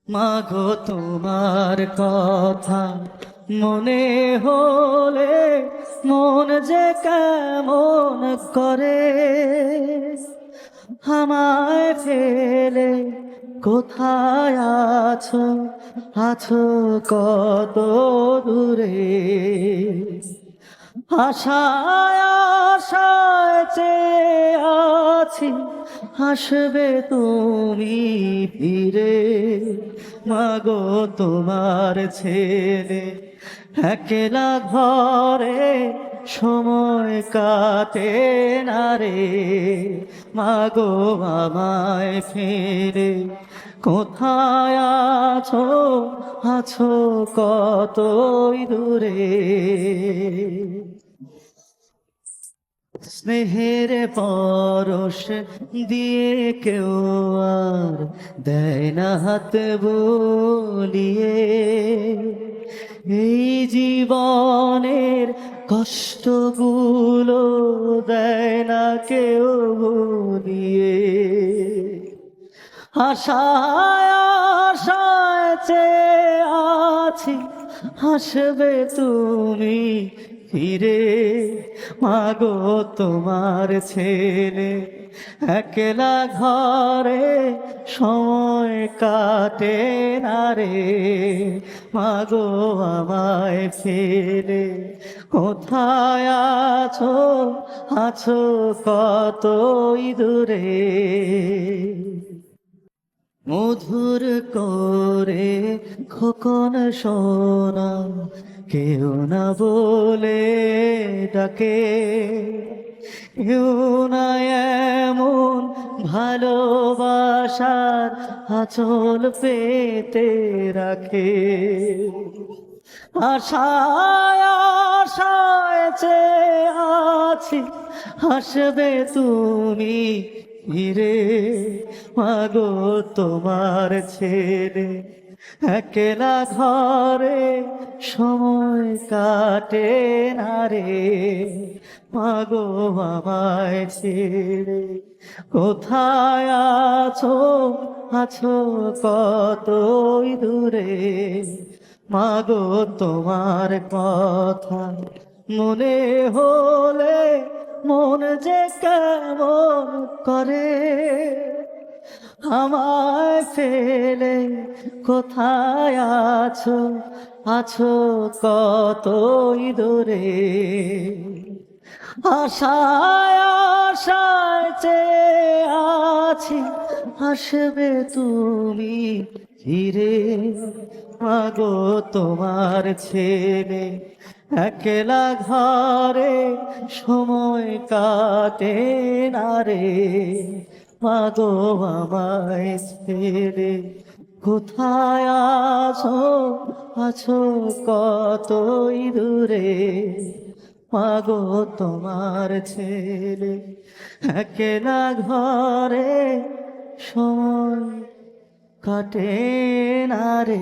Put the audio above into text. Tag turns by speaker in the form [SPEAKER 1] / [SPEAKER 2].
[SPEAKER 1] মাগো তোমার কথা মনে হলে মন যে কেমন করে, আমায় ফেলে কোথায় আছো, আছো কত দূরে। আশায় আশায় চেয়ে আছি, আসবে তুমি ফিরে। মাগো তোমার ছেলে একলা ঘরে সময় কাটে না রে। মাগো আমায় ফিরে কোথায় আছো, আছো কতই দূরে। স্নেহের পরশ দিয়ে কেউ আর দেয় না হাত বলিয়ে, এই জীবনের কষ্টগুলো দেয় না কেউ ভুলিয়ে। আশায় আশায় চেয়ে আছি, আসবে তুমি ফিরে। মাগো তোমার ছেলে একলা ঘরে সময় কাটে না রে। মাগো আমায় ফেলে কোথায় আছো, আছো কতই দূরে। মধুর করে খোকন সোনা কেউ না বলে ডাকে, কেউ না এমন ভালোবাসার আঁচল পেতে রাখে। আশায় আশায় চেয়ে আছি, আসবে তুমি ফিরে। মাগো তোমার ছেলে একলা ঘরে সময় কাটে না রে। মাগো আমায় ছেড়ে কোথায় আছো, আছো কতই দূরে। মাগো তোমার কথা মনে হলে মন যে কেমন করে, আমায় ফেলে কোথায় আছো, আছো কতই দূরে। আশায় আশায় চেয়ে আছি, আসবে তুমি ফিরে। মাগো তোমার ছেলে একলা ঘরে সময় কাটে না রে। মাগো আমায় ছেড়ে কোথায় আছো, আছো কতই দূরে। মাগো তোমার ছেলে একলা ঘরে সময় কাটে না রে।